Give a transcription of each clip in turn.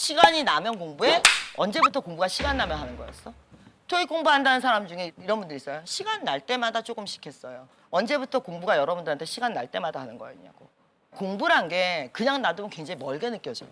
시간이 나면 공부해? 언제부터 공부가 시간 나면 하는 거였어? 토익 공부한다는 사람 중에 이런 분들 있어요. 시간 날 때마다 조금씩 했어요. 언제부터 공부가 여러분들한테 시간 날 때마다 하는 거였냐고. 공부란 게 그냥 놔두면 굉장히 멀게 느껴져요.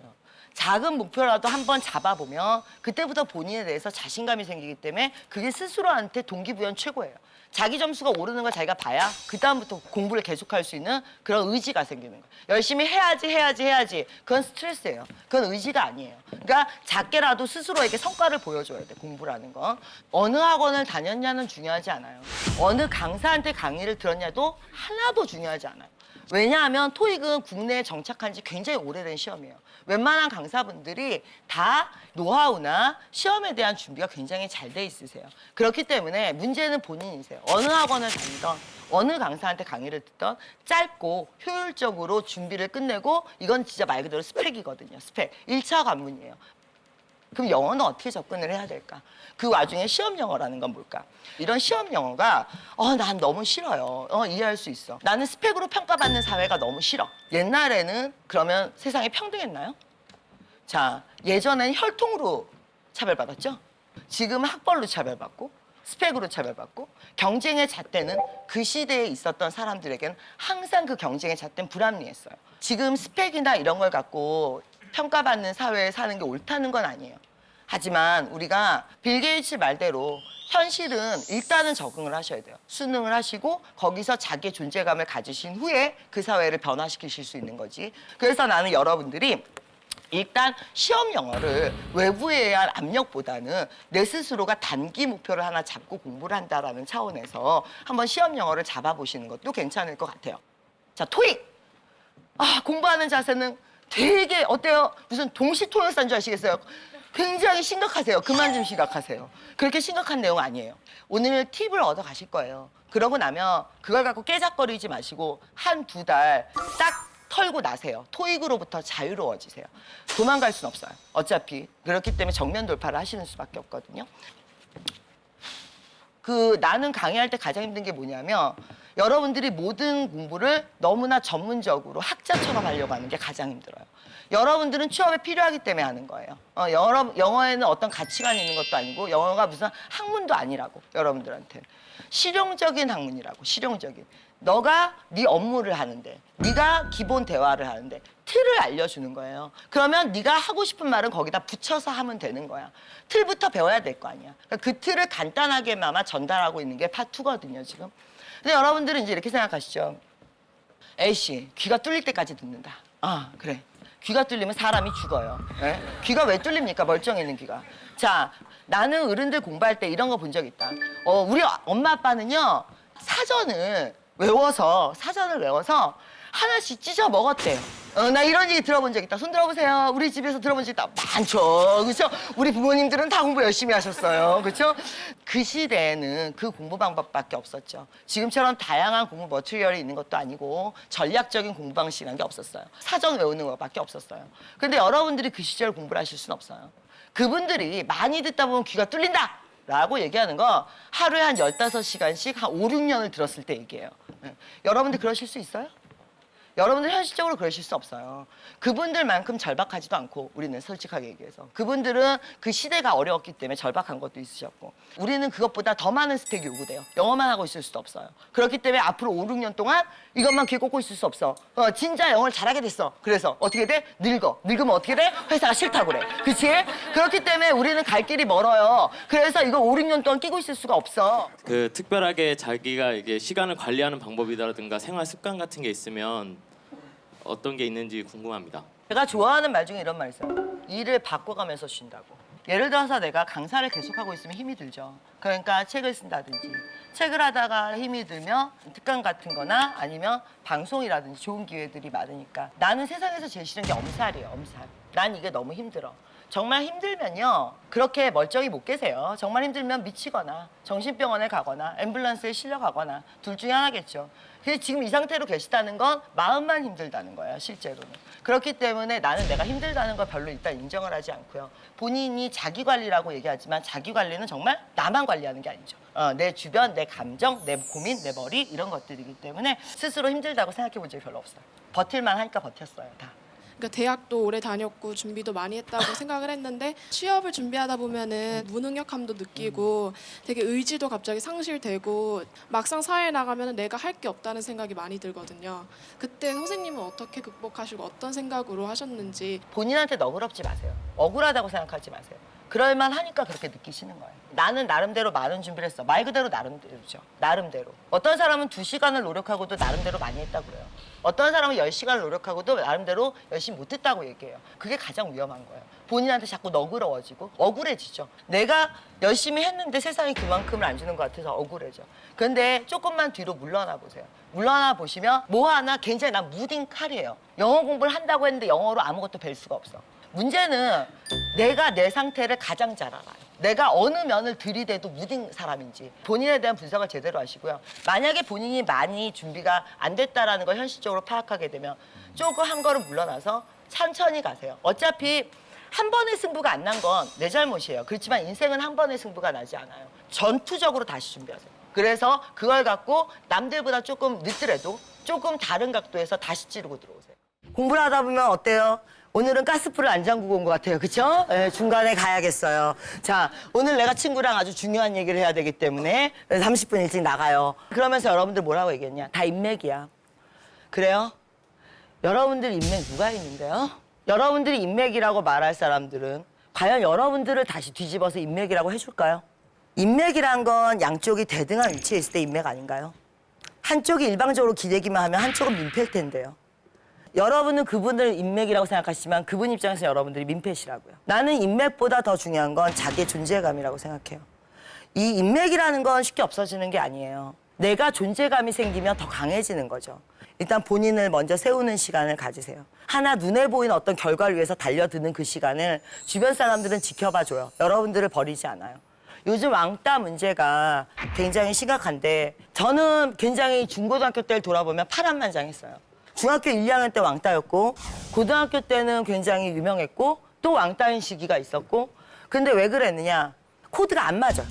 작은 목표라도 한번 잡아보면 그때부터 본인에 대해서 자신감이 생기기 때문에 그게 스스로한테 동기부여는 최고예요. 자기 점수가 오르는 걸 자기가 봐야 그다음부터 공부를 계속할 수 있는 그런 의지가 생기는 거예요. 열심히 해야지. 그건 스트레스예요. 그건 의지가 아니에요. 그러니까 작게라도 스스로에게 성과를 보여줘야 돼, 공부라는 건. 어느 학원을 다녔냐는 중요하지 않아요. 어느 강사한테 강의를 들었냐도 하나도 중요하지 않아요. 왜냐하면 토익은 국내에 정착한 지 굉장히 오래된 시험이에요. 웬만한 강사분들이 다 노하우나 시험에 대한 준비가 굉장히 잘 돼 있으세요. 그렇기 때문에 문제는 본인이세요. 어느 학원을 다니던 어느 강사한테 강의를 듣던 짧고 효율적으로 준비를 끝내고 이건 진짜 말 그대로 스펙이거든요. 스펙. 1차 관문이에요. 그럼 영어는 어떻게 접근을 해야 될까? 그 와중에 시험 영어라는 건 뭘까? 이런 시험 영어가 난 너무 싫어요. 이해할 수 있어. 나는 스펙으로 평가받는 사회가 너무 싫어. 옛날에는 그러면 세상이 평등했나요? 자, 예전에는 혈통으로 차별받았죠? 지금은 학벌로 차별받고 스펙으로 차별받고 경쟁의 잣대는 그 시대에 있었던 사람들에게는 항상 그 경쟁의 잣대는 불합리했어요. 지금 스펙이나 이런 걸 갖고 평가받는 사회에 사는 게 옳다는 건 아니에요. 하지만 우리가 빌 게이츠 말대로 현실은 일단은 적응을 하셔야 돼요. 수능을 하시고 거기서 자기의 존재감을 가지신 후에 그 사회를 변화시키실 수 있는 거지. 그래서 나는 여러분들이 일단 시험 영어를 외부에 의한 압력보다는 내 스스로가 단기 목표를 하나 잡고 공부를 한다라는 차원에서 한번 시험 영어를 잡아보시는 것도 괜찮을 것 같아요. 자, 토익! 공부하는 자세는 되게 어때요? 무슨 동시통역사인 줄 아시겠어요? 굉장히 심각하세요. 그만 좀 심각하세요. 그렇게 심각한 내용 아니에요. 오늘 팁을 얻어 가실 거예요. 그러고 나면 그걸 갖고 깨작거리지 마시고 한 두 달 딱 털고 나세요. 토익으로부터 자유로워지세요. 도망갈 순 없어요. 어차피 그렇기 때문에 정면 돌파를 하시는 수밖에 없거든요. 나는 강의할 때 가장 힘든 게 뭐냐면 여러분들이 모든 공부를 너무나 전문적으로 학자처럼 하려고 하는 게 가장 힘들어요. 여러분들은 취업에 필요하기 때문에 하는 거예요. 영어에는 어떤 가치관이 있는 것도 아니고 영어가 무슨 학문도 아니라고, 여러분들한테는. 실용적인 학문이라고, 실용적인. 너가 네 업무를 하는데, 네가 기본 대화를 하는데 틀을 알려주는 거예요. 그러면 네가 하고 싶은 말은 거기다 붙여서 하면 되는 거야. 틀부터 배워야 될 거 아니야. 그러니까 그 틀을 간단하게나마 전달하고 있는 게 파2거든요, 지금. 근데 여러분들은 이제 이렇게 생각하시죠. A씨, 귀가 뚫릴 때까지 듣는다. 그래. 귀가 뚫리면 사람이 죽어요. 네? 귀가 왜 뚫립니까? 멀쩡해 있는 귀가. 자, 나는 어른들 공부할 때 이런 거 본 적 있다. 우리 엄마 아빠는요, 사전을 외워서 하나씩 찢어 먹었대요. 나 이런 얘기 들어본 적 있다. 손 들어보세요. 우리 집에서 들어본 적 있다. 많죠. 그렇죠? 우리 부모님들은 다 공부 열심히 하셨어요. 그렇죠? 그 시대에는 그 공부 방법밖에 없었죠. 지금처럼 다양한 공부 머티리얼이 있는 것도 아니고 전략적인 공부 방식이라는 게 없었어요. 사전 외우는 것밖에 없었어요. 근데 여러분들이 그 시절 공부를 하실 수는 없어요. 그분들이 많이 듣다 보면 귀가 뚫린다! 라고 얘기하는 거 하루에 한 15시간씩 한 5, 6년을 들었을 때 얘기해요. 여러분들 그러실 수 있어요? 여러분들 현실적으로 그러실 수 없어요. 그분들만큼 절박하지도 않고, 우리는 솔직하게 얘기해서 그분들은 그 시대가 어려웠기 때문에 절박한 것도 있으셨고, 우리는 그것보다 더 많은 스펙이 요구돼요. 영어만 하고 있을 수도 없어요. 그렇기 때문에 앞으로 5, 6년 동안 이것만 귀에 꽂고 있을 수 없어. 진짜 영어를 잘하게 됐어. 그래서 어떻게 돼? 늙으면 어떻게 돼? 회사가 싫다고 그래. 그치? 그렇기 때문에 우리는 갈 길이 멀어요. 그래서 이거 5, 6년 동안 끼고 있을 수가 없어. 특별하게 자기가 이게 시간을 관리하는 방법이라든가 생활 습관 같은 게 있으면 어떤 게 있는지 궁금합니다. 제가 좋아하는 말 중에 이런 말 있어요. 일을 바꿔가면서 쉰다고. 예를 들어서 내가 강사를 계속하고 있으면 힘이 들죠. 그러니까 책을 쓴다든지, 책을 하다가 힘이 들면 특강 같은 거나 아니면 방송이라든지 좋은 기회들이 많으니까. 나는 세상에서 제일 싫은 게 엄살이에요, 엄살. 난 이게 너무 힘들어. 정말 힘들면요, 그렇게 멀쩡히 못 계세요. 정말 힘들면 미치거나 정신병원에 가거나 앰뷸런스에 실려가거나 둘 중에 하나겠죠. 근데 지금 이 상태로 계시다는 건 마음만 힘들다는 거예요, 실제로는. 그렇기 때문에 나는 내가 힘들다는 걸 별로 일단 인정을 하지 않고요. 본인이 자기관리라고 얘기하지만 자기관리는 정말 나만 관리하는 게 아니죠. 내 주변, 내 감정, 내 고민, 내 머리 이런 것들이기 때문에 스스로 힘들다고 생각해 본 적이 별로 없어요. 버틸만 하니까 버텼어요, 다. 그러니까 대학도 오래 다녔고 준비도 많이 했다고 생각을 했는데 취업을 준비하다 보면은 무능력함도 느끼고 되게 의지도 갑자기 상실되고 막상 사회에 나가면 내가 할 게 없다는 생각이 많이 들거든요. 그때 선생님은 어떻게 극복하시고 어떤 생각으로 하셨는지. 본인한테 너그럽지 마세요. 억울하다고 생각하지 마세요. 그럴만 하니까 그렇게 느끼시는 거예요. 나는 나름대로 많은 준비를 했어. 말 그대로 나름대로죠. 나름대로. 어떤 사람은 2시간을 노력하고도 나름대로 많이 했다고 그래요. 어떤 사람은 10시간을 노력하고도 나름대로 열심히 못했다고 얘기해요. 그게 가장 위험한 거예요. 본인한테 자꾸 너그러워지고 억울해지죠. 내가 열심히 했는데 세상이 그만큼을 안 주는 것 같아서 억울해져. 그런데 조금만 뒤로 물러나 보세요. 물러나 보시면 뭐 하나 굉장히 난 무딘 칼이에요. 영어 공부를 한다고 했는데 영어로 아무것도 뵐 수가 없어. 문제는 내가 내 상태를 가장 잘 알아요. 내가 어느 면을 들이대도 무딘 사람인지 본인에 대한 분석을 제대로 하시고요. 만약에 본인이 많이 준비가 안 됐다라는 걸 현실적으로 파악하게 되면 조금 한 걸음 물러나서 천천히 가세요. 어차피 한 번의 승부가 안 난 건 내 잘못이에요. 그렇지만 인생은 한 번의 승부가 나지 않아요. 전투적으로 다시 준비하세요. 그래서 그걸 갖고 남들보다 조금 늦더라도 조금 다른 각도에서 다시 찌르고 들어오세요. 공부를 하다 보면 어때요? 오늘은 가스불을 안 잠그고 온 것 같아요. 그쵸? 네, 중간에 가야겠어요. 자, 오늘 내가 친구랑 아주 중요한 얘기를 해야 되기 때문에 30분 일찍 나가요. 그러면서 여러분들 뭐라고 얘기했냐? 다 인맥이야. 그래요? 여러분들 인맥 누가 있는데요? 여러분들이 인맥이라고 말할 사람들은 과연 여러분들을 다시 뒤집어서 인맥이라고 해줄까요? 인맥이란 건 양쪽이 대등한 위치에 있을 때 인맥 아닌가요? 한쪽이 일방적으로 기대기만 하면 한쪽은 민폐일 텐데요. 여러분은 그분을 인맥이라고 생각하시지만 그분 입장에서 여러분들이 민폐시라고요. 나는 인맥보다 더 중요한 건 자기의 존재감이라고 생각해요. 이 인맥이라는 건 쉽게 없어지는 게 아니에요. 내가 존재감이 생기면 더 강해지는 거죠. 일단 본인을 먼저 세우는 시간을 가지세요. 하나 눈에 보이는 어떤 결과를 위해서 달려드는 그 시간을 주변 사람들은 지켜봐줘요. 여러분들을 버리지 않아요. 요즘 왕따 문제가 굉장히 심각한데 저는 굉장히 중고등학교 때를 돌아보면 파란만장했어요. 중학교 1, 2학년 때 왕따였고 고등학교 때는 굉장히 유명했고 또 왕따인 시기가 있었고 근데 왜 그랬느냐? 코드가 안 맞아.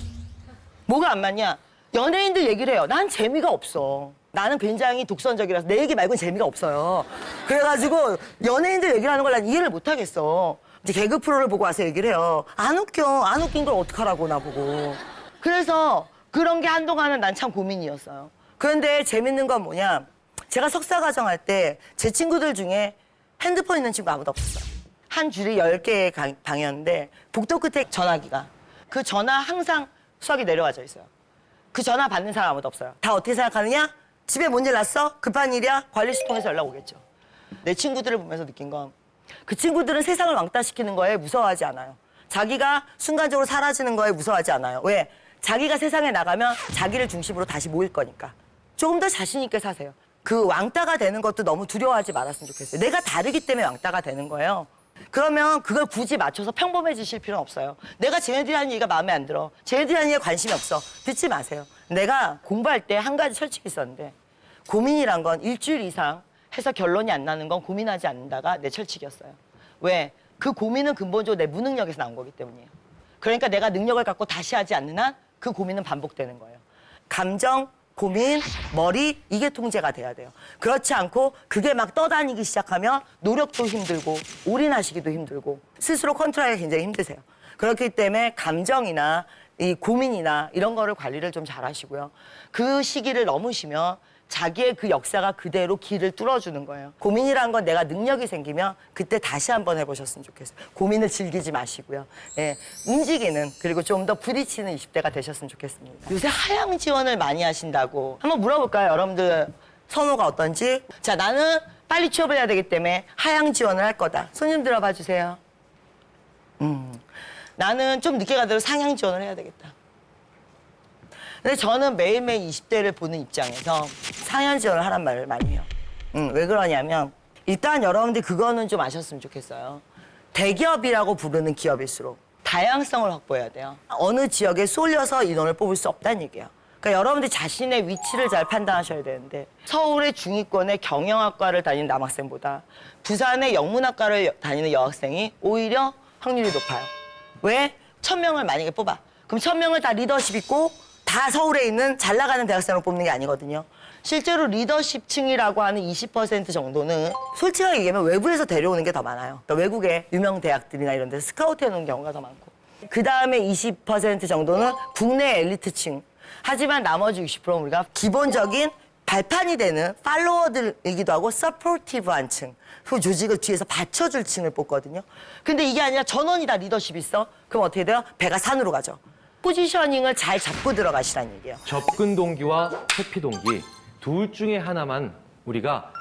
뭐가 안 맞냐? 연예인들 얘기를 해요. 난 재미가 없어. 나는 굉장히 독선적이라서 내 얘기 말고는 재미가 없어요. 그래가지고 연예인들 얘기를 하는 걸 난 이해를 못 하겠어. 이제 개그 프로를 보고 와서 얘기를 해요. 안 웃겨. 안 웃긴 걸 어떡하라고 나보고. 그래서 그런 게 한동안은 난 참 고민이었어요. 그런데 재밌는 건 뭐냐? 제가 석사과정 할 때 제 친구들 중에 핸드폰 있는 친구 아무도 없었어요. 한 줄이 10개의 방이었는데 복도 끝에 전화기가. 그 전화 항상 수학이 내려와져 있어요. 그 전화 받는 사람 아무도 없어요. 다 어떻게 생각하느냐? 집에 뭔 일 났어? 급한 일이야? 관리실 통해서 연락 오겠죠. 내 친구들을 보면서 느낀 건 그 친구들은 세상을 왕따시키는 거에 무서워하지 않아요. 자기가 순간적으로 사라지는 거에 무서워하지 않아요. 왜? 자기가 세상에 나가면 자기를 중심으로 다시 모일 거니까. 조금 더 자신 있게 사세요. 그 왕따가 되는 것도 너무 두려워하지 말았으면 좋겠어요. 내가 다르기 때문에 왕따가 되는 거예요. 그러면 그걸 굳이 맞춰서 평범해지실 필요는 없어요. 내가 쟤네들이 하는 얘기가 마음에 안 들어. 쟤네들이 하는 얘기에 관심이 없어. 듣지 마세요. 내가 공부할 때 한 가지 철칙이 있었는데 고민이란 건 일주일 이상 해서 결론이 안 나는 건 고민하지 않는다가 내 철칙이었어요. 왜? 그 고민은 근본적으로 내 무능력에서 나온 거기 때문이에요. 그러니까 내가 능력을 갖고 다시 하지 않는 한 그 고민은 반복되는 거예요. 감정, 고민, 머리 이게 통제가 돼야 돼요. 그렇지 않고 그게 막 떠다니기 시작하면 노력도 힘들고 올인하시기도 힘들고 스스로 컨트롤하기가 굉장히 힘드세요. 그렇기 때문에 감정이나 이 고민이나 이런 거를 관리를 좀 잘 하시고요. 그 시기를 넘으시면 자기의 그 역사가 그대로 길을 뚫어주는 거예요. 고민이란 건 내가 능력이 생기면 그때 다시 한번 해보셨으면 좋겠어요. 고민을 즐기지 마시고요. 예, 움직이는 그리고 좀 더 부딪히는 20대가 되셨으면 좋겠습니다. 요새 하향 지원을 많이 하신다고 한번 물어볼까요? 여러분들 선호가 어떤지? 자, 나는 빨리 취업을 해야 되기 때문에 하향 지원을 할 거다. 손 좀 들어봐 주세요. 나는 좀 늦게 가더라도 상향 지원을 해야 되겠다. 근데 저는 매일매일 20대를 보는 입장에서 상향 지원을 하란 말을 많이 해요. 왜 그러냐면 일단 여러분들 그거는 좀 아셨으면 좋겠어요. 대기업이라고 부르는 기업일수록 다양성을 확보해야 돼요. 어느 지역에 쏠려서 인원을 뽑을 수 없다는 얘기예요. 그러니까 여러분들 자신의 위치를 잘 판단하셔야 되는데 서울의 중위권의 경영학과를 다니는 남학생보다 부산의 영문학과를 다니는 여학생이 오히려 확률이 높아요. 왜? 1000명을 만약에 뽑아. 그럼 1000명을 다 리더십 있고 다 서울에 있는 잘 나가는 대학생을 뽑는 게 아니거든요. 실제로 리더십층이라고 하는 20% 정도는 솔직하게 얘기하면 외부에서 데려오는 게 더 많아요. 그러니까 외국의 유명 대학들이나 이런 데서 스카우트 해놓은 경우가 더 많고. 그 다음에 20% 정도는 국내 엘리트층. 하지만 나머지 60%는 우리가 기본적인 발판이 되는 팔로워들이기도 하고 서포티브한 층. 그 조직을 뒤에서 받쳐줄 층을 뽑거든요. 근데 이게 아니라 전원이 다 리더십이 있어? 그럼 어떻게 돼요? 배가 산으로 가죠. 포지셔닝을 잘 잡고 들어가시라는 얘기예요. 접근 동기와 회피 동기 둘 중에 하나만 우리가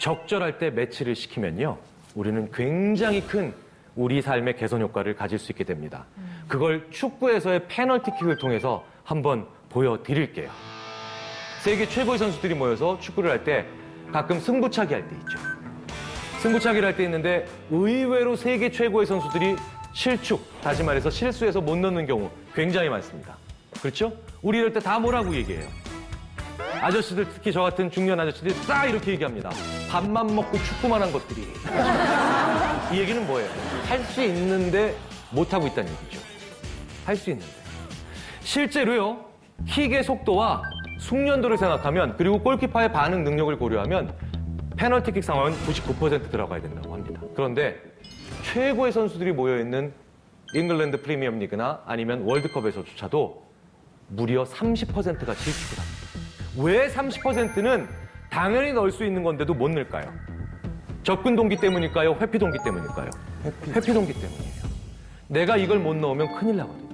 적절할 때 매치를 시키면요. 우리는 굉장히 큰 우리 삶의 개선 효과를 가질 수 있게 됩니다. 그걸 축구에서의 페널티킥을 통해서 한번 보여드릴게요. 세계 최고의 선수들이 모여서 축구를 할 때 가끔 승부차기 할 때 있죠. 승부차기를 할 때 있는데 의외로 세계 최고의 선수들이 실축, 다시 말해서 실수해서 못 넣는 경우 굉장히 많습니다. 그렇죠? 우리 이럴 때 다 뭐라고 얘기해요? 아저씨들, 특히 저 같은 중년 아저씨들이 딱 이렇게 얘기합니다. 밥만 먹고 축구만 한 것들이. 이 얘기는 뭐예요? 할 수 있는데 못하고 있다는 얘기죠. 할 수 있는데. 실제로요, 킥의 속도와 숙련도를 생각하면, 그리고 골키퍼의 반응 능력을 고려하면 페널티킥 상황은 99% 들어가야 된다고 합니다. 그런데 최고의 선수들이 모여있는 잉글랜드 프리미엄 리그나 아니면 월드컵에서조차도 무려 30%가 실축을 합니다. 왜 30%는 당연히 넣을 수 있는 건데도 못 넣을까요? 접근 동기 때문일까요? 회피 동기 때문일까요? 회피 동기 때문이에요. 내가 이걸 못 넣으면 큰일 나거든요.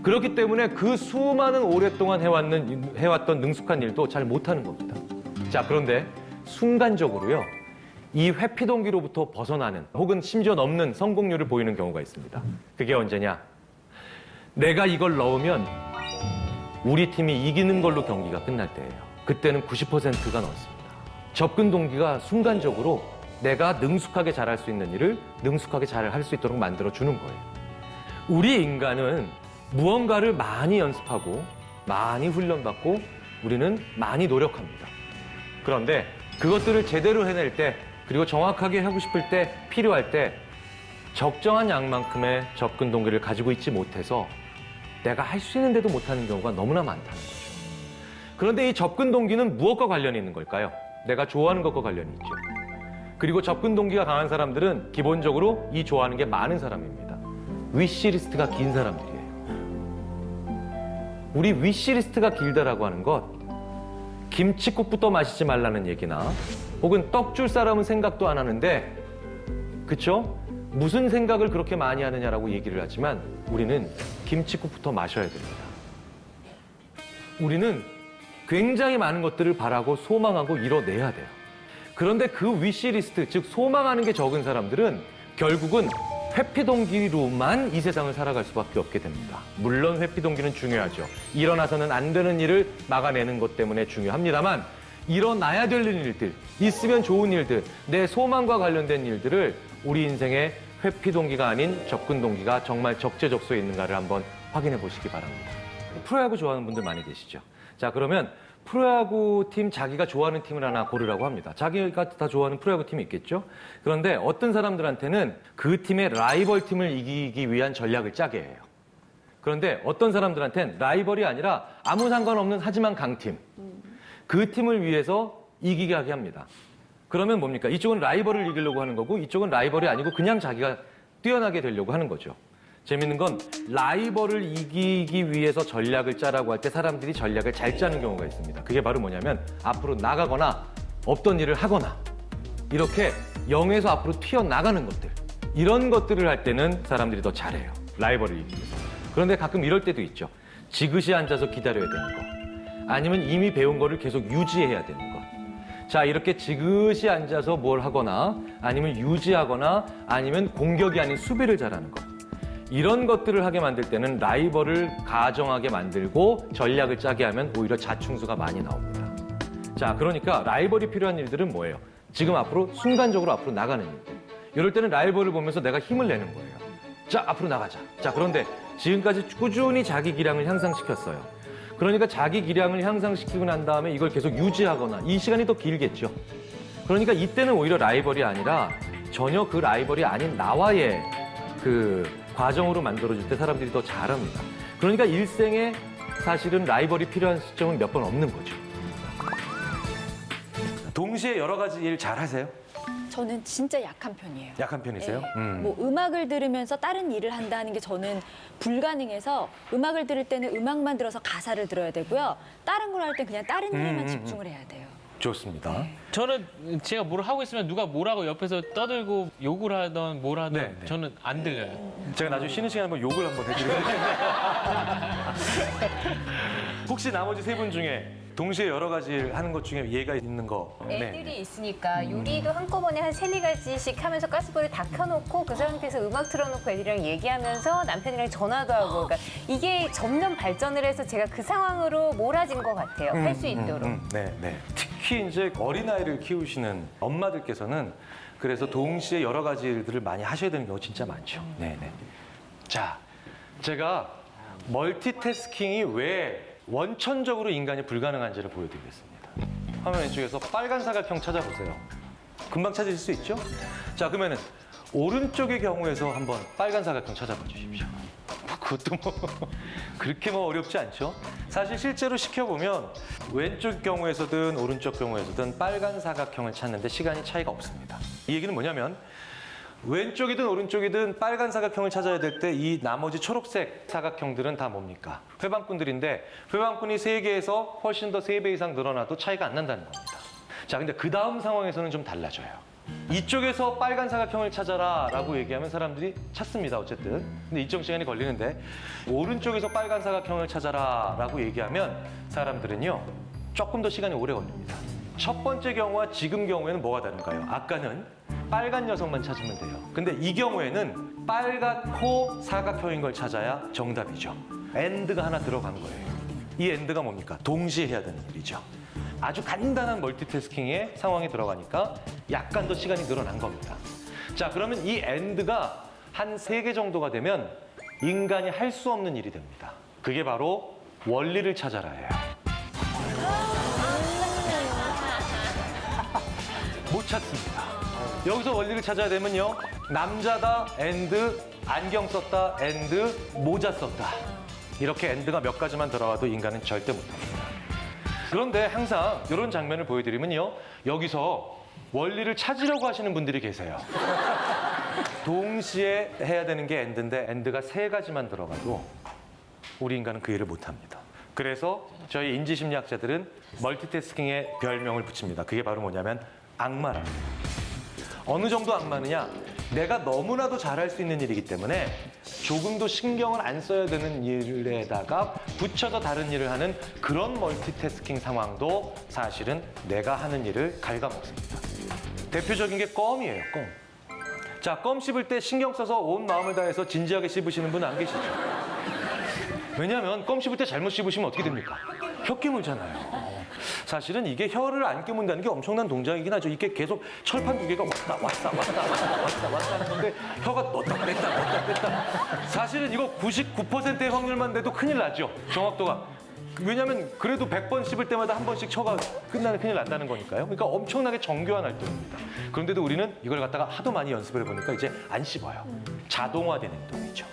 그렇기 때문에 그 수많은 오랫동안 해왔던 능숙한 일도 잘 못하는 겁니다. 자, 그런데 순간적으로요, 이 회피 동기로부터 벗어나는 혹은 심지어 넘는 성공률을 보이는 경우가 있습니다. 그게 언제냐? 내가 이걸 넣으면 우리 팀이 이기는 걸로 경기가 끝날 때예요. 그때는 90%가 넣었습니다. 접근 동기가 순간적으로 내가 능숙하게 잘할 수 있는 일을 능숙하게 잘 할 수 있도록 만들어주는 거예요. 우리 인간은 무언가를 많이 연습하고 많이 훈련받고 우리는 많이 노력합니다. 그런데 그것들을 제대로 해낼 때, 그리고 정확하게 하고 싶을 때, 필요할 때 적정한 양만큼의 접근 동기를 가지고 있지 못해서 내가 할 수 있는데도 못하는 경우가 너무나 많다는 거죠. 그런데 이 접근 동기는 무엇과 관련이 있는 걸까요? 내가 좋아하는 것과 관련이 있죠. 그리고 접근 동기가 강한 사람들은 기본적으로 이 좋아하는 게 많은 사람입니다. 위시리스트가 긴 사람들이에요. 우리 위시리스트가 길다라고 하는 것, 김칫국부터 마시지 말라는 얘기나 혹은 떡 줄 사람은 생각도 안 하는데, 그쵸? 무슨 생각을 그렇게 많이 하느냐라고 얘기를 하지만 우리는 김칫국부터 마셔야 됩니다. 우리는 굉장히 많은 것들을 바라고 소망하고 이뤄내야 돼요. 그런데 그 위시리스트, 즉 소망하는 게 적은 사람들은 결국은 회피 동기로만 이 세상을 살아갈 수밖에 없게 됩니다. 물론 회피 동기는 중요하죠. 일어나서는 안 되는 일을 막아내는 것 때문에 중요합니다만, 일어나야 될 일들, 있으면 좋은 일들, 내 소망과 관련된 일들을 우리 인생의 회피 동기가 아닌 접근 동기가 정말 적재적소에 있는가를 한번 확인해 보시기 바랍니다. 프로야구 좋아하는 분들 많이 계시죠? 자, 그러면 프로야구 팀, 자기가 좋아하는 팀을 하나 고르라고 합니다. 자기가 다 좋아하는 프로야구 팀이 있겠죠? 그런데 어떤 사람들한테는 그 팀의 라이벌 팀을 이기기 위한 전략을 짜게 해요. 그런데 어떤 사람들한테는 라이벌이 아니라 아무 상관없는 하지만 강팀, 그 팀을 위해서 이기게 하게 합니다. 그러면 뭡니까? 이쪽은 라이벌을 이기려고 하는 거고 이쪽은 라이벌이 아니고 그냥 자기가 뛰어나게 되려고 하는 거죠. 재밌는 건 라이벌을 이기기 위해서 전략을 짜라고 할 때 사람들이 전략을 잘 짜는 경우가 있습니다. 그게 바로 뭐냐면 앞으로 나가거나 없던 일을 하거나 이렇게 0에서 앞으로 튀어나가는 것들, 이런 것들을 할 때는 사람들이 더 잘해요. 라이벌을 이기기 위해서. 그런데 가끔 이럴 때도 있죠. 지그시 앉아서 기다려야 되는 거, 아니면 이미 배운 거를 계속 유지해야 되는 거. 자, 이렇게 지그시 앉아서 뭘 하거나 아니면 유지하거나 아니면 공격이 아닌 수비를 잘하는 거, 이런 것들을 하게 만들 때는 라이벌을 가정하게 만들고 전략을 짜게 하면 오히려 자충수가 많이 나옵니다. 자, 그러니까 라이벌이 필요한 일들은 뭐예요? 지금 앞으로 순간적으로 앞으로 나가는 일들. 이럴 때는 라이벌을 보면서 내가 힘을 내는 거예요. 자, 앞으로 나가자. 자, 그런데 지금까지 꾸준히 자기 기량을 향상시켰어요. 그러니까 자기 기량을 향상시키고 난 다음에 이걸 계속 유지하거나 이 시간이 더 길겠죠. 그러니까 이때는 오히려 라이벌이 아니라 전혀 그 라이벌이 아닌 나와의 그 과정으로 만들어질 때 사람들이 더 잘합니다. 그러니까 일생에 사실은 라이벌이 필요한 시점은 몇 번 없는 거죠. 동시에 여러 가지 일 잘 하세요? 저는 진짜 약한 편이에요. 약한 편이세요? 네. 뭐 음악을 들으면서 다른 일을 한다는 게 저는 불가능해서 음악을 들을 때는 음악만 들어서 가사를 들어야 되고요. 다른 걸 할 때 그냥 다른 일에만 집중을 해야 돼요. 좋습니다. 저는 제가 뭘 하고 있으면 누가 뭐라고 옆에서 떠들고 욕을 하던 뭘 하던 네, 네. 저는 안 들려요. 제가 나중에 쉬는 시간에 한번 욕을 한번 해드리겠습니다. 혹시 나머지 세 분 중에 동시에 여러 가지 일 하는 것 중에 예가 있는 거? 애들이 있으니까 요리도 한꺼번에 한 3-4가지씩 하면서 가스불을 다 켜놓고 그 상태에서 음악 틀어놓고 애들이랑 얘기하면서 남편이랑 전화도 하고 그러니까 이게 점점 발전을 해서 제가 그 상황으로 몰아진 것 같아요. 할 수 있도록. 네, 네. 특히 이제 어린아이를 키우시는 엄마들께서는 그래서 동시에 여러 가지 일들을 많이 하셔야 되는 경우 진짜 많죠. 네, 네. 자, 제가 멀티태스킹이 왜 원천적으로 인간이 불가능한지를 보여드리겠습니다. 화면 왼쪽에서 빨간 사각형 찾아보세요. 금방 찾으실 수 있죠? 자, 그러면은 오른쪽의 경우에서 한번 빨간 사각형 찾아봐 주십시오. 그것도 뭐 그렇게 뭐 어렵지 않죠? 사실 실제로 시켜보면 왼쪽 경우에서든 오른쪽 경우에서든 빨간 사각형을 찾는데 시간이 차이가 없습니다. 이 얘기는 뭐냐면 왼쪽이든 오른쪽이든 빨간 사각형을 찾아야 될 때 이 나머지 초록색 사각형들은 다 뭡니까? 회방꾼들인데 회방꾼이 3개에서 훨씬 더 3배 이상 늘어나도 차이가 안 난다는 겁니다. 자, 근데 그 다음 상황에서는 좀 달라져요. 이쪽에서 빨간 사각형을 찾아라 라고 얘기하면 사람들이 찾습니다, 어쨌든. 근데 일정 시간이 걸리는데 오른쪽에서 빨간 사각형을 찾아라 라고 얘기하면 사람들은요 조금 더 시간이 오래 걸립니다. 첫 번째 경우와 지금 경우에는 뭐가 다른가요? 아까는 빨간 녀석만 찾으면 돼요. 근데 이 경우에는 빨갛고 사각형인 걸 찾아야 정답이죠. AND가 하나 들어간 거예요. 이 AND가 뭡니까? 동시에 해야 되는 일이죠. 아주 간단한 멀티태스킹의 상황이 들어가니까 약간 더 시간이 늘어난 겁니다. 자, 그러면 이 AND가 한 3개 정도가 되면 인간이 할 수 없는 일이 됩니다. 그게 바로 원리를 찾아라예요. 못 찾습니다. 여기서 원리를 찾아야 되면요. 남자다, AND, 안경 썼다, AND, 모자 썼다. 이렇게 AND가 몇 가지만 들어가도 인간은 절대 못합니다. 그런데 항상 이런 장면을 보여드리면요. 여기서 원리를 찾으려고 하시는 분들이 계세요. 동시에 해야 되는 게 AND인데 AND가 3가지만 들어가도 우리 인간은 그 일을 못합니다. 그래서 저희 인지심리학자들은 멀티태스킹에 별명을 붙입니다. 그게 바로 뭐냐면 악마랍니다. 어느 정도 악마느냐? 내가 너무나도 잘할 수 있는 일이기 때문에 조금도 신경을 안 써야 되는 일에다가 붙여서 다른 일을 하는 그런 멀티태스킹 상황도 사실은 내가 하는 일을 갉아먹습니다. 대표적인 게 껌이에요, 껌. 자, 껌 씹을 때 신경 써서 온 마음을 다해서 진지하게 씹으시는 분 안 계시죠? 왜냐하면 껌 씹을 때 잘못 씹으시면 어떻게 됩니까? 혀 깨물잖아요. 사실은 이게 혀를 안 깨문다는 게 엄청난 동작이긴 하죠. 이게 계속 철판 2개가 왔다 하는 건데 혀가 넣었다 뺐다. 사실은 이거 99%의 확률만 돼도 큰일 나죠. 정확도가. 왜냐하면 그래도 100번 씹을 때마다 한 번씩 혀가 끝나는 큰일 난다는 거니까요. 그러니까 엄청나게 정교한 활동입니다. 그런데도 우리는 이걸 갖다가 하도 많이 연습을 해보니까 이제 안 씹어요. 자동화된 행동이죠.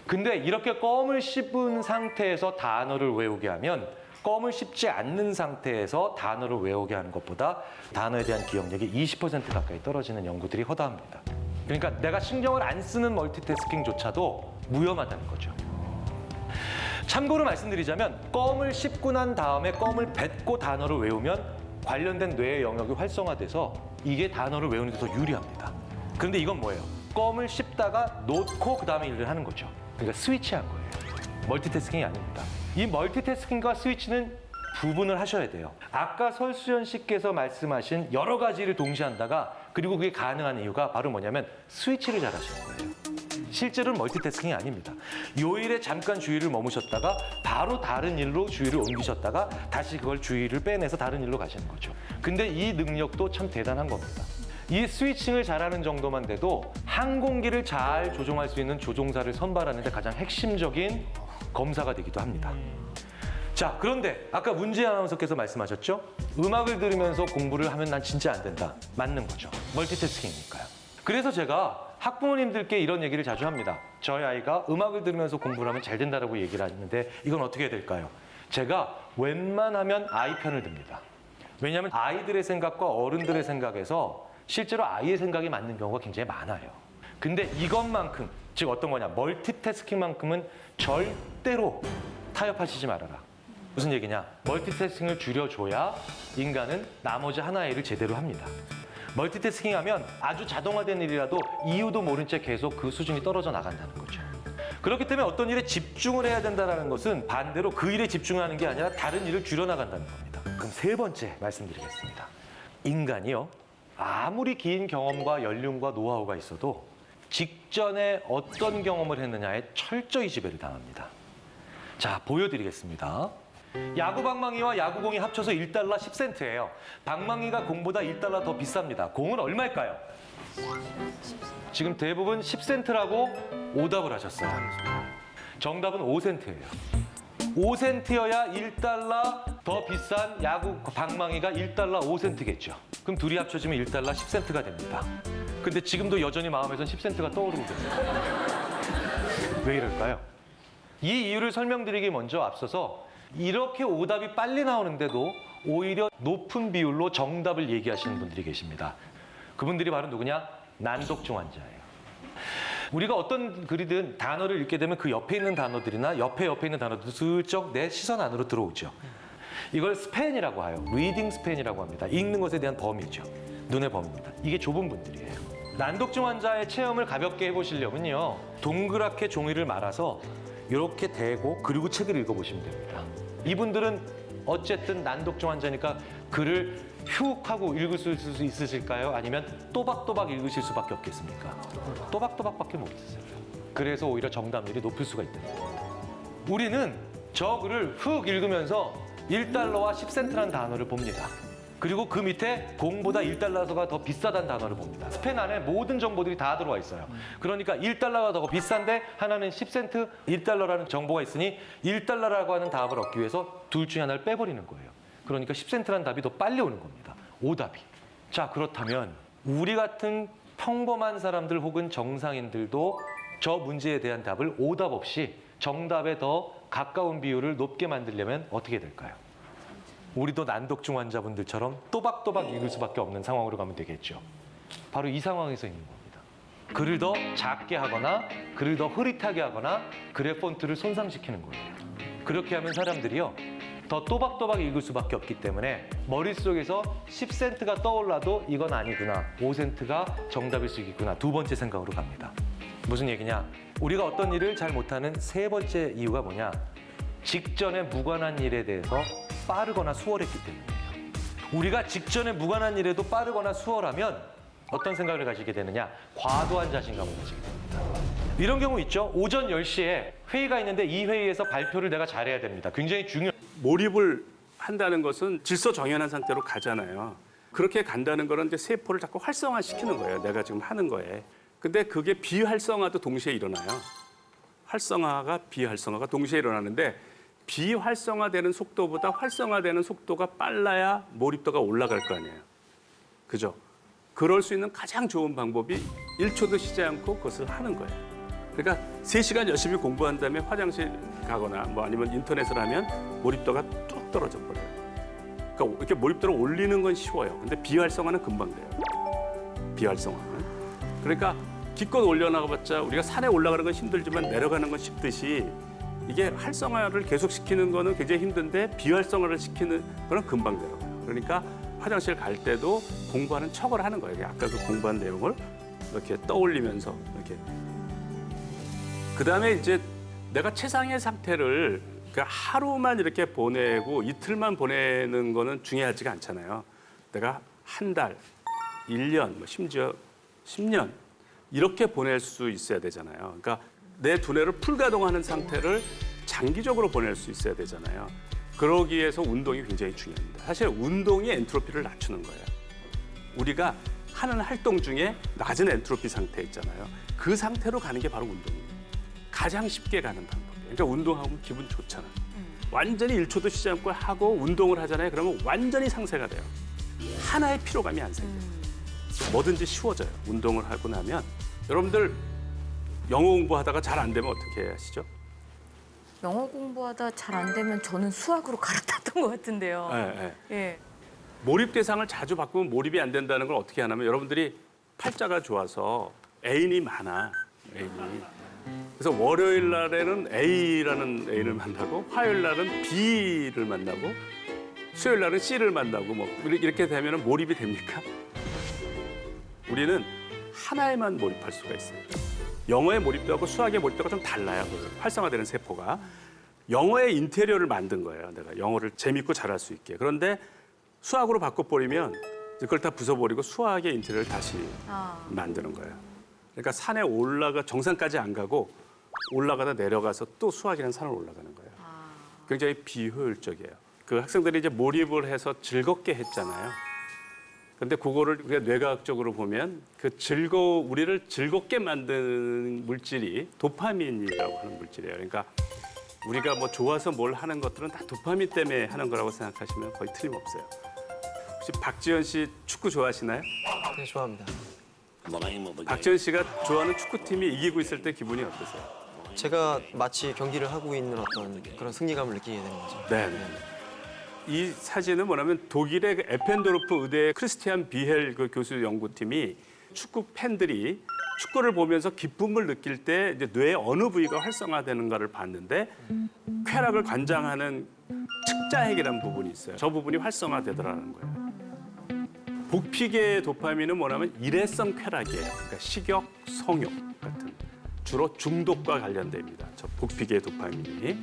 근데 이렇게 껌을 씹은 상태에서 단어를 외우게 하면 껌을 씹지 않는 상태에서 단어를 외우게 하는 것보다 단어에 대한 기억력이 20% 가까이 떨어지는 연구들이 허다합니다. 그러니까 내가 신경을 안 쓰는 멀티태스킹조차도 무혐하다는 거죠. 참고로 말씀드리자면 껌을 씹고 난 다음에 껌을 뱉고 단어를 외우면 관련된 뇌의 영역이 활성화돼서 이게 단어를 외우는 데 더 유리합니다. 그런데 이건 뭐예요? 껌을 씹다가 놓고 그 다음에 일을 하는 거죠. 그러니까 스위치한 거예요. 멀티태스킹이 아닙니다. 이 멀티태스킹과 스위치는 구분을 하셔야 돼요. 아까 설수연 씨께서 말씀하신 여러 가지를 동시에 한다가 그리고 그게 가능한 이유가 바로 뭐냐면 스위치를 잘 하시는 거예요. 실제로는 멀티태스킹이 아닙니다. 요 일에 잠깐 주의를 머무셨다가 바로 다른 일로 주의를 옮기셨다가 다시 그걸 주의를 빼내서 다른 일로 가시는 거죠. 근데 이 능력도 참 대단한 겁니다. 이 스위칭을 잘하는 정도만 돼도 항공기를 잘 조종할 수 있는 조종사를 선발하는 데 가장 핵심적인 검사가 되기도 합니다. 자, 그런데 아까 문재 아나운서께서 말씀하셨죠? 음악을 들으면서 공부를 하면 난 진짜 안 된다. 맞는 거죠. 멀티태스킹이니까요. 그래서 제가 학부모님들께 이런 얘기를 자주 합니다. 저희 아이가 음악을 들으면서 공부를 하면 잘 된다라고 얘기를 하는데 이건 어떻게 해야 될까요? 제가 웬만하면 아이 편을 듭니다. 왜냐하면 아이들의 생각과 어른들의 생각에서 실제로 아이의 생각이 맞는 경우가 굉장히 많아요. 근데 이것만큼, 즉 어떤 거냐, 멀티태스킹만큼은 절대로 타협하시지 말아라. 무슨 얘기냐? 멀티태스킹을 줄여줘야 인간은 나머지 하나의 일을 제대로 합니다. 멀티태스킹하면 아주 자동화된 일이라도 이유도 모른 채 계속 그 수준이 떨어져 나간다는 거죠. 그렇기 때문에 어떤 일에 집중을 해야 된다는 것은 반대로 그 일에 집중하는 게 아니라 다른 일을 줄여나간다는 겁니다. 그럼 세 번째 말씀드리겠습니다. 인간이요, 아무리 긴 경험과 연륜과 노하우가 있어도 직전에 어떤 경험을 했느냐에 철저히 지배를 당합니다. 자, 보여드리겠습니다. 야구 방망이와 야구공이 합쳐서 1달러 10센트예요. 방망이가 공보다 1달러 더 비쌉니다. 공은 얼마일까요? 지금 대부분 10센트라고 오답을 하셨어요. 정답은 5센트예요. 5센트여야 1달러 더 비싼 야구 방망이가 1달러 5센트겠죠. 그럼 둘이 합쳐지면 1달러 10센트가 됩니다. 근데 지금도 여전히 마음에선 10센트가 떠오르고 계세요. 왜 이럴까요? 이 이유를 설명드리기 먼저 앞서서 이렇게 오답이 빨리 나오는데도 오히려 높은 비율로 정답을 얘기하시는 분들이 계십니다. 그분들이 바로 누구냐? 난독증 환자예요. 우리가 어떤 글이든 단어를 읽게 되면 그 옆에 있는 단어들이나 옆에 있는 단어들도 슬쩍 내 시선 안으로 들어오죠. 이걸 스팬이라고 해요. 리딩 스팬이라고 합니다. 읽는 것에 대한 범위죠. 눈의 범위입니다. 이게 좁은 분들이에요. 난독증 환자의 체험을 가볍게 해보시려면요, 동그랗게 종이를 말아서 이렇게 대고 그리고 책을 읽어보시면 됩니다. 이분들은 어쨌든 난독증 환자니까 글을 휙 하고 읽을 수 있으실까요? 아니면 또박또박 읽으실 수밖에 없겠습니까? 또박또박밖에 못 있어요. 그래서 오히려 정답률이 높을 수가 있다. 우리는 저 글을 훅 읽으면서 1달러와 10센트라는 단어를 봅니다. 그리고 그 밑에 공보다 1달러가 더 비싸다는 단어를 봅니다. 스팬 안에 모든 정보들이 다 들어와 있어요. 그러니까 1달러가 더 비싼데 하나는 10센트, 1달러라는 정보가 있으니 1달러라고 하는 답을 얻기 위해서 둘 중에 하나를 빼버리는 거예요. 그러니까 10센트라는 답이 더 빨리 오는 겁니다. 오답이. 자, 그렇다면 우리 같은 평범한 사람들 혹은 정상인들도 저 문제에 대한 답을 오답 없이 정답에 더 가까운 비율을 높게 만들려면 어떻게 될까요? 우리도 난독증 환자분들처럼 또박또박 읽을 수밖에 없는 상황으로 가면 되겠죠. 바로 이 상황에서 있는 겁니다. 글을 더 작게 하거나 글을 더 흐릿하게 하거나 글의 폰트를 손상시키는 거예요. 그렇게 하면 사람들이요, 더 또박또박 읽을 수밖에 없기 때문에 머릿속에서 10센트가 떠올라도 이건 아니구나, 5센트가 정답일 수 있겠구나, 두 번째 생각으로 갑니다. 무슨 얘기냐? 우리가 어떤 일을 잘 못하는 세 번째 이유가 뭐냐? 직전에 무관한 일에 대해서 빠르거나 수월했기 때문이에요. 우리가 직전에 무관한 일에도 빠르거나 수월하면 어떤 생각을 가지게 되느냐? 과도한 자신감을 가지게 됩니다. 이런 경우 있죠. 오전 10시에 회의가 있는데 이 회의에서 발표를 내가 잘해야 됩니다. 굉장히 중요해요. 몰입을 한다는 것은 질서 정연한 상태로 가잖아요. 그렇게 간다는 거는 이제 세포를 자꾸 활성화시키는 거예요. 내가 지금 하는 거에. 근데 그게 비활성화도 동시에 일어나요. 활성화가 비활성화가 동시에 일어나는데 비활성화되는 속도보다 활성화되는 속도가 빨라야 몰입도가 올라갈 거 아니에요. 그죠? 그럴 수 있는 가장 좋은 방법이 1초도 쉬지 않고 그것을 하는 거예요. 그러니까 3시간 열심히 공부한 다음에 화장실 가거나 뭐 아니면 인터넷을 하면 몰입도가 뚝 떨어져 버려요. 그러니까 이렇게 몰입도를 올리는 건 쉬워요. 근데 비활성화는 금방 돼요. 비활성화는. 그러니까 기껏 올려나가봤자 우리가 산에 올라가는 건 힘들지만 내려가는 건 쉽듯이 이게 활성화를 계속시키는 거는 굉장히 힘든데 비활성화를 시키는 거는 금방 되더라고요. 그러니까 화장실 갈 때도 공부하는 척을 하는 거예요. 아까 그 공부한 내용을 이렇게 떠올리면서 이렇게. 그다음에 이제 내가 최상의 상태를 그러니까 하루만 이렇게 보내고 이틀만 보내는 거는 중요하지가 않잖아요. 내가 한 달, 1년, 뭐 심지어 10년 이렇게 보낼 수 있어야 되잖아요. 그러니까 내 두뇌를 풀가동하는 상태를 장기적으로 보낼 수 있어야 되잖아요. 그러기 위해서 운동이 굉장히 중요합니다. 사실 운동이 엔트로피를 낮추는 거예요. 우리가 하는 활동 중에 낮은 엔트로피 상태 있잖아요. 그 상태로 가는 게 바로 운동이에요. 가장 쉽게 가는 방법이에요. 그러니까 운동하면 기분 좋잖아. 완전히 1초도 쉬지 않고 하고 운동을 하잖아요. 그러면 완전히 상쇄가 돼요. 하나의 피로감이 안 생겨요. 뭐든지 쉬워져요. 운동을 하고 나면. 여러분들 영어 공부하다가 잘 안 되면 어떻게 하시죠? 영어 공부하다 잘 안 되면 저는 수학으로 갈아탔던 것 같은데요. 네, 네. 예. 몰입 대상을 자주 바꾸면 몰입이 안 된다는 걸 어떻게 하냐면 여러분들이 팔자가 좋아서 애인이 많아. 애인이. 그래서 월요일 날에는 A라는 애인을 만나고 화요일 날은 B를 만나고 수요일 날은 C를 만나고 뭐 이렇게 되면 몰입이 됩니까? 우리는 하나에만 몰입할 수가 있어요. 영어에 몰입도 하고 수학에 몰입도 하고 좀 달라요. 활성화되는 세포가. 영어의 인테리어를 만든 거예요. 내가 영어를 재밌고 잘할 수 있게. 그런데 수학으로 바꿔버리면 그걸 다 부숴버리고 수학의 인테리어를 다시 만드는 거예요. 그러니까 산에 올라가 정상까지 안 가고 올라가다 내려가서 또 수학이라는 산을 올라가는 거예요. 굉장히 비효율적이에요. 그 학생들이 이제 몰입을 해서 즐겁게 했잖아요. 근데 그거를 우리가 뇌과학적으로 보면 그 우리를 즐겁게 만드는 물질이 도파민이라고 하는 물질이에요. 그러니까 우리가 뭐 좋아서 뭘 하는 것들은 다 도파민 때문에 하는 거라고 생각하시면 거의 틀림없어요. 혹시 박지현 씨 축구 좋아하시나요? 네, 좋아합니다. 박지현 씨가 좋아하는 축구팀이 이기고 있을 때 기분이 어떠세요? 제가 마치 경기를 하고 있는 어떤 그런 승리감을 느끼게 되는 거죠. 네. 이 사진은 뭐냐면 독일의 그 에펜도르프 의대의 크리스티안 비헬 그 교수 연구팀이 축구 팬들이 축구를 보면서 기쁨을 느낄 때 이제 뇌의 어느 부위가 활성화되는가를 봤는데 쾌락을 관장하는 측자핵이라는 부분이 있어요. 저 부분이 활성화되더라는 거예요. 복피계의 도파민은 뭐냐면 일회성 쾌락이에요. 그러니까 식욕, 성욕 같은 주로 중독과 관련됩니다. 저 복피계의 도파민이.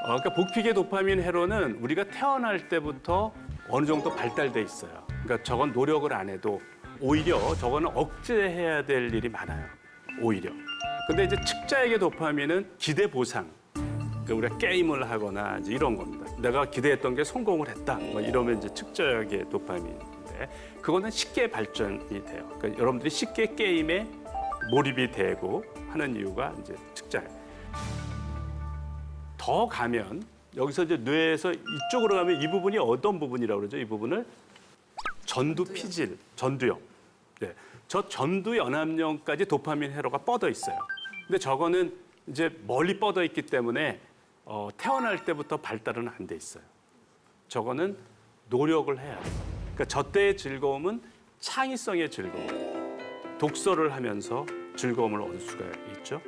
그러니까 복피계 도파민 회로는 우리가 태어날 때부터 어느 정도 발달돼 있어요. 그러니까 저건 노력을 안 해도 오히려 저거는 억제해야 될 일이 많아요. 오히려. 근데 이제 측자액의 도파민은 기대 보상. 그러니까 우리가 게임을 하거나 이제 이런 겁니다. 내가 기대했던 게 성공을 했다. 뭐 이러면 이제 측자액의 도파민인데 그거는 쉽게 발전이 돼요. 그러니까 여러분들이 쉽게 게임에 몰입이 되고 하는 이유가 이제 측자액. 더 가면 여기서 이제 뇌에서 이쪽으로 가면 이 부분이 어떤 부분이라고 그러죠? 이 부분을 전두피질, 전두엽. 네. 저 전두연합령까지 도파민 회로가 뻗어 있어요. 근데 저거는 이제 멀리 뻗어 있기 때문에 태어날 때부터 발달은 안 돼 있어요. 저거는 노력을 해야 돼요. 그러니까 저 때의 즐거움은 창의성의 즐거움. 독서를 하면서 즐거움을 얻을 수가 있죠.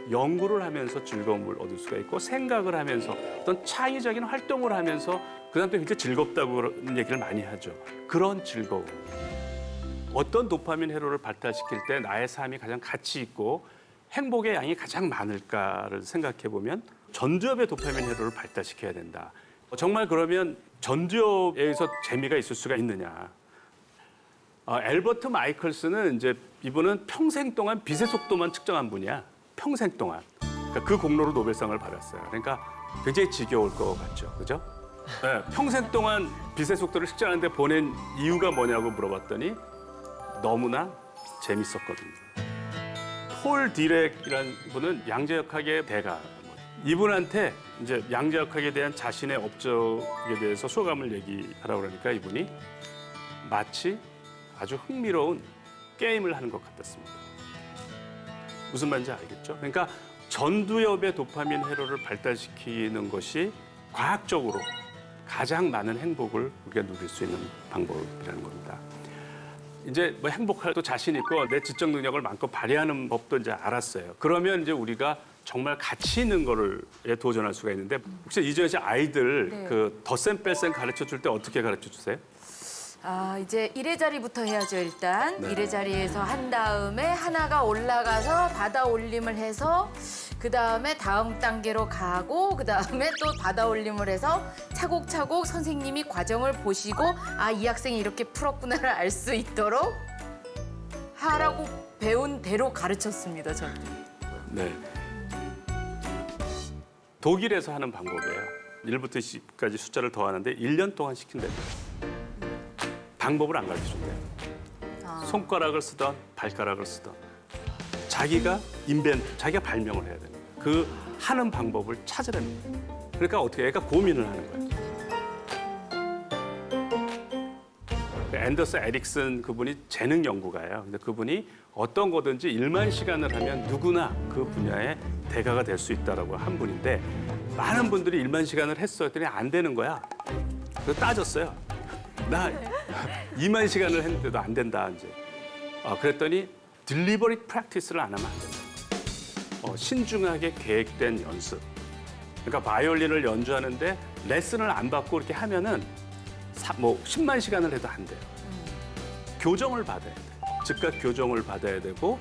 연구를 하면서 즐거움을 얻을 수가 있고 생각을 하면서 어떤 창의적인 활동을 하면서 그 사람도 굉장히 즐겁다고 그런 얘기를 많이 하죠. 그런 즐거움. 어떤 도파민 회로를 발달시킬 때 나의 삶이 가장 가치 있고 행복의 양이 가장 많을까를 생각해 보면 전두엽의 도파민 회로를 발달시켜야 된다. 정말 그러면 전두엽에서 재미가 있을 수가 있느냐. 엘버트 마이클스는 이제 이분은 평생 동안 빛의 속도만 측정한 분이야. 평생 동안. 그러니까 그 공로로 노벨상을 받았어요. 그러니까 굉장히 지겨울 것 같죠. 그죠? 네, 평생 동안 빛의 속도를 측정하는데 보낸 이유가 뭐냐고 물어봤더니 너무나 재밌었거든요. 폴 디렉이라는 분은 양자역학의 대가. 이분한테 이제 양자역학에 대한 자신의 업적에 대해서 소감을 얘기하라고 그러니까 이분이 마치 아주 흥미로운 게임을 하는 것 같았습니다. 무슨 말인지 알겠죠? 그러니까 전두엽의 도파민 회로를 발달시키는 것이 과학적으로 가장 많은 행복을 우리가 누릴 수 있는 방법이라는 겁니다. 이제 뭐 행복할 또 자신 있고 내 지적 능력을 마음껏 발휘하는 법도 이제 알았어요. 그러면 이제 우리가 정말 가치 있는 거를 도전할 수가 있는데 혹시 이주연 씨 아이들 네. 그 덧셈 뺄셈 가르쳐 줄 때 어떻게 가르쳐 주세요? 이제 1의 자리부터 해야죠, 일단. 네. 1의 자리에서 한 다음에 하나가 올라가서 받아 올림을 해서 그다음에 다음 단계로 가고 그다음에 또 받아 올림을 해서 차곡차곡 선생님이 과정을 보시고 이 학생이 이렇게 풀었구나를 알 수 있도록 하라고 배운 대로 가르쳤습니다, 저는. 네. 독일에서 하는 방법이에요. 1부터 10까지 숫자를 더하는데 1년 동안 시킨대요. 방법을 안 가르쳐준대요. 손가락을 쓰던 발가락을 쓰던 자기가 자기가 발명을 해야 됩니다. 그 하는 방법을 찾으랍니다. 그러니까 어떻게 애가 고민을 하는 거예요. 앤더슨 에릭슨 그분이 재능 연구가예요. 근데 그분이 어떤 거든지 1만 시간을 하면 누구나 그 분야의 대가가 될 수 있다라고 한 분인데 많은 분들이 1만 시간을 했어요. 했더니 안 되는 거야. 그래서 따졌어요. 나 2만 시간을 했는데도 안 된다 이제. 그랬더니 deliberate practice를 안 하면 안 된다. 신중하게 계획된 연습. 그러니까 바이올린을 연주하는데 레슨을 안 받고 이렇게 하면은 10만 시간을 해도 안 돼요. 교정을 받아야 돼요. 즉각 교정을 받아야 되고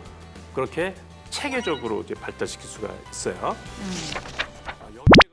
그렇게 체계적으로 이제 발달시킬 수가 있어요. 여기에